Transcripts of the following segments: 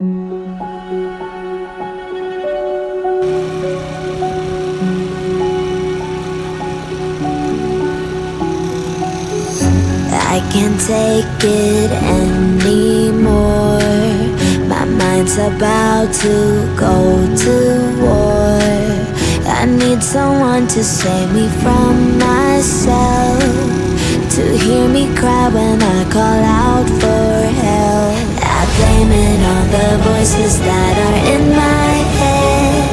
I can't take it anymore. My mind's about to go to war. I need someone to save me from myself, to hear me cry when I call out for help. I blame it on the voices that are in my head,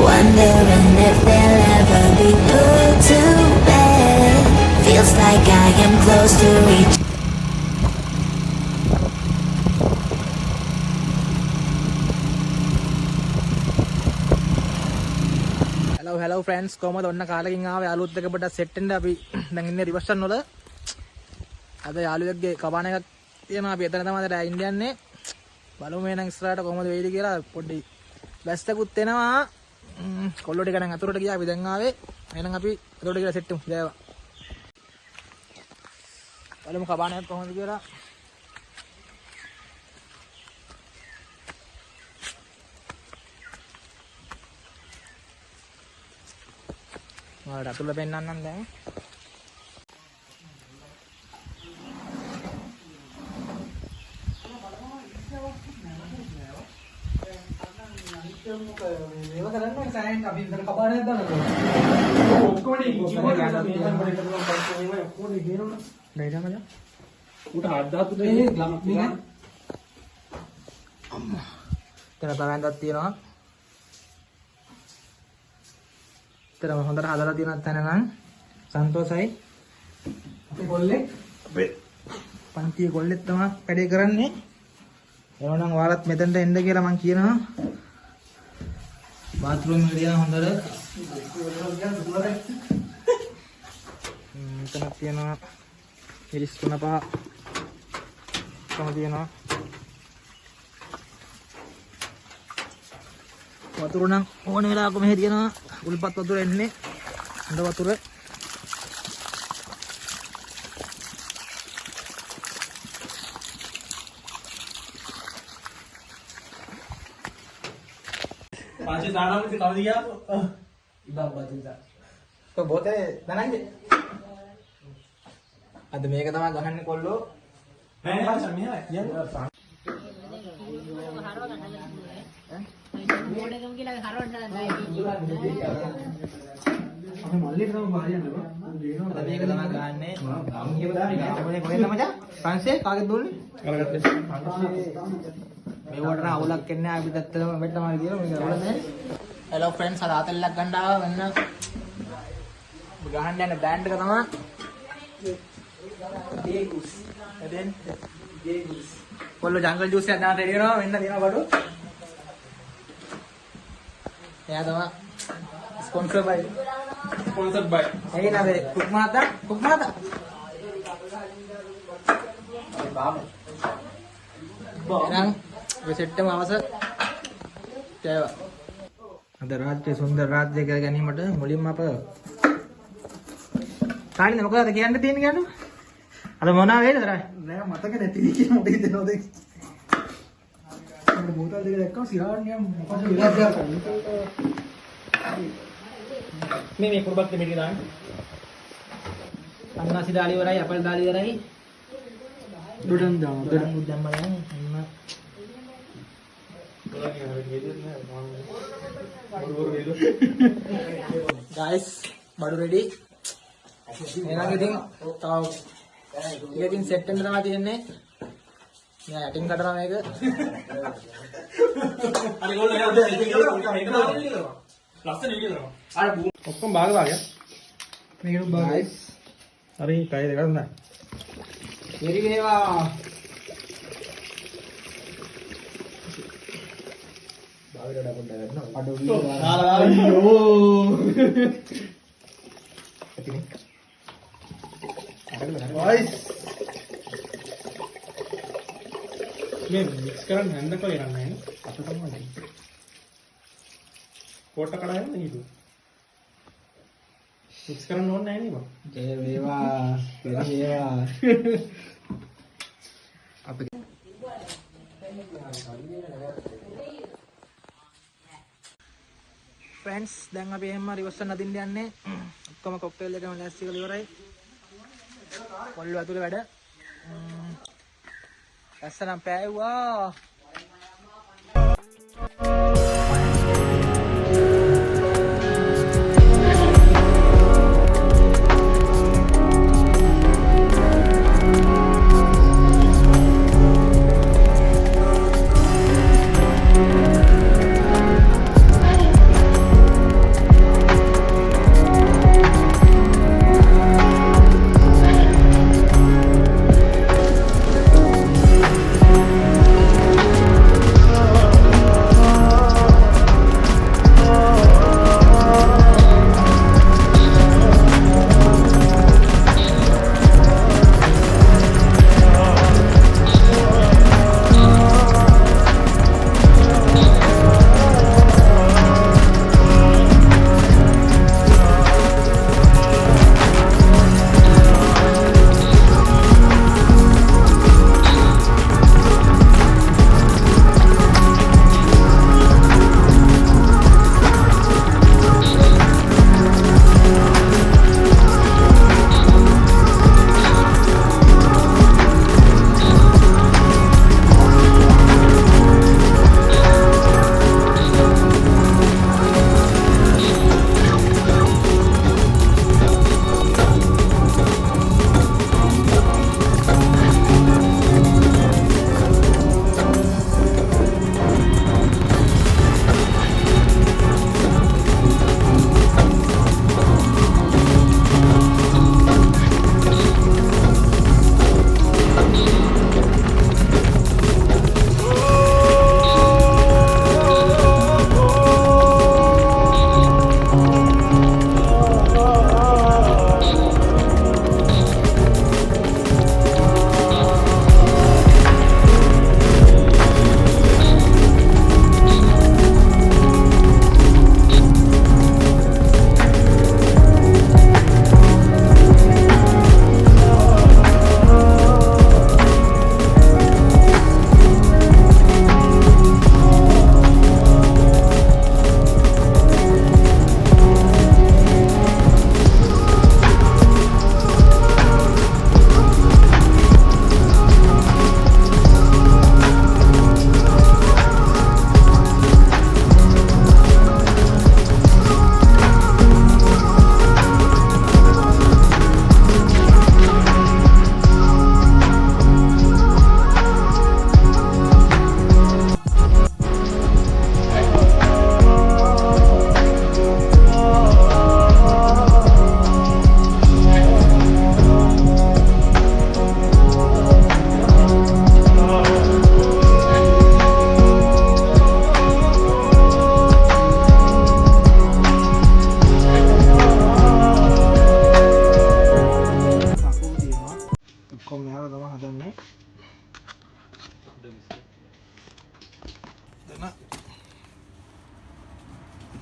wondering if they'll ever be put to bed. Feels like I am close to reach. hello friends කොහමද ඔන්න කාලෙකින් ආවේ යාළුවොත් එක්ක පොඩ්ඩක් set වෙන්න අපි දැන් ඉන්නේ රිවර්සන් වල අද යාළුවෙක්ගේ කපාන එකක් තියෙනවා අපි එතන තමයි දැන් ඉන්න යන්නේ බලමු මේ නම් ඉස්සරහට කොහමද වෙයිද කියලා පොඩ්ඩයි බැස්තකුත් එනවා කොල්ලෝ ටික නම් අතුරට ගියා අපි දැන් ආවේ එහෙනම් අපි අතුරට ගිහලා සෙට් වෙමු ජයවා බලමු කපාන එක කොහමද කියලා ඔයාලට අතුල පෙන්නන්නම් දැන් මේව කරන්නේ සෑහෙන් අපි ඉතන කපාණයක් දානවා ඔක්කොම ඩේටා මචං උට 7000 දෙන්නේ ළමක් අම්මා තන බලන්නක් තියෙනවා terima හොඳට හදලා තියෙන තැන නම් සන්තෝෂයි අපේ කොල්ලෙක් අපේ පන්තියේ කොල්ලෙක් තමයි වැඩේ කරන්නේ එවනම් ඔයාලත් මෙතනට එන්න කියලා මම කියනවා බාත්රූම් එක දිහා හොඳට මෙතන තියෙනවා ඉරිස් 3-5 තියෙනවා වතුර නම් ඕන වෙලාවක මෙහෙ තියෙනවා උල්පත් වතුර එන්නේ හොඳ වතුර पांच दाना में दिखा दिया इबाब बाजूदा तो बहुत है दाना අද මේක තමයි ගහන්නේ කොල්ලෝ නෑ නෑ සම්මියා කියන්නේ මොඩේකම කියලා හරවන්න දාන්නේ අපි මල්ලේ තමයි බාරියන්නේ අද මේක තමයි ගහන්නේ කොහෙද මචං ෆ්‍රාන්සේ කාගෙද දුන්නේ අරගත්තේ මේ වටන අවුලක් එන්නේ අපි දැත්තම මෙන්න තමයි කියලා මේක අවුල නැහැ හෙලෝ ෆ්‍රෙන්ඩ්ස් අර ආතල්ලක් ගන්න ආවා වෙන්න ගහන්න යන බ්‍රෑන්ඩ් එක තමයි ගේගුස් එදෙන් ගේගුස් කොල්ලෝ ජංගල් ජූස් එකක් දාන්න රෙඩි වෙනවා වෙන්න දිනවා බඩු එයා තමයි ස්පොන්සර්ඩ් බයි ඒ නේද කුක් මාතා එහෙනම් ඔය සෙට්ටම අවස තේවා අද රාත්‍රියේ සුන්දර රාත්‍රිය කර ගැනීමට මුලින්ම අප කාණිද මොකද කියන්න තියෙන්නේ කියන්න අද මොනවා වේද නෑ මතක නැති විදිහ මොකද හිතනවද අපේ බෝතල් දෙක දැක්කම සිරාවට නියම් මොකද විලාසයක් මේ කුරුබත් දෙමිට දාන්න අන්නාසි දාලි වරයි අපල් දාලි වරයි දුඩන් දැම්මලා අන්න guys බඩු රෙඩි එහෙනම් ඉතින් තව ඉතින් සෙට් වෙන්න තමයි තියෙන්නේ මම ඇටින් කඩනවා මේක අර ගෝල් එක ලස්සන වීඩියෝ අර ඔක්කොම භාගයක් මේකට guys හරි පැය දෙකක් නෑ එරි වේවා භාගයට පොඩ්ඩක් ගන්න අඩෝ guys මේ මික්ස් කරන්න හැන්දක වෙන්නේ නැහැ නේ අපිට තමයි කොට කඩා යන්නේ නේද මික්ස් කරන්න ඕනේ නැහැ නේ බං ජය වේවා අපේ ෆ්‍රෙන්ඩ්ස් දැන් අපි එහෙම රිවර්ස් නදින්න යන්නේ. ඔක්කොම කොක්ටේල් එකම ලෑස්ති කරලා ඉවරයි. කොල්ල ඇතුලේ වැඩ. ඇස්සනම් පෑවුවා.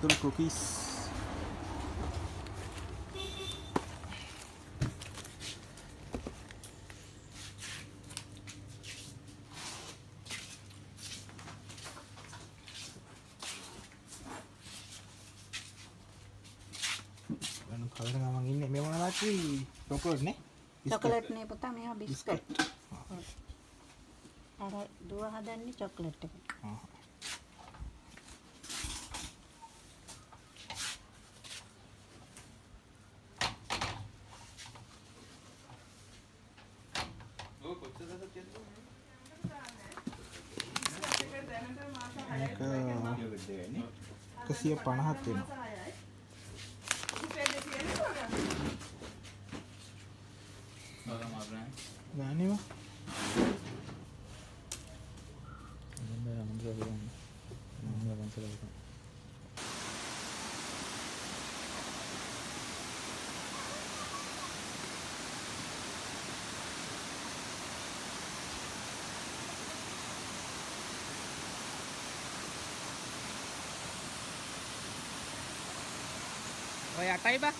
Little cookies. කලර ගමන් ඉන්නේ මේ මොනවද චොකලට් නේ චොකලට් නේ පුතා මේවා බිස්කට් අර දුව හදන්නේ චොකලට් එක මේක 150ක් වෙනවා Gani ba? Oy, atay ba?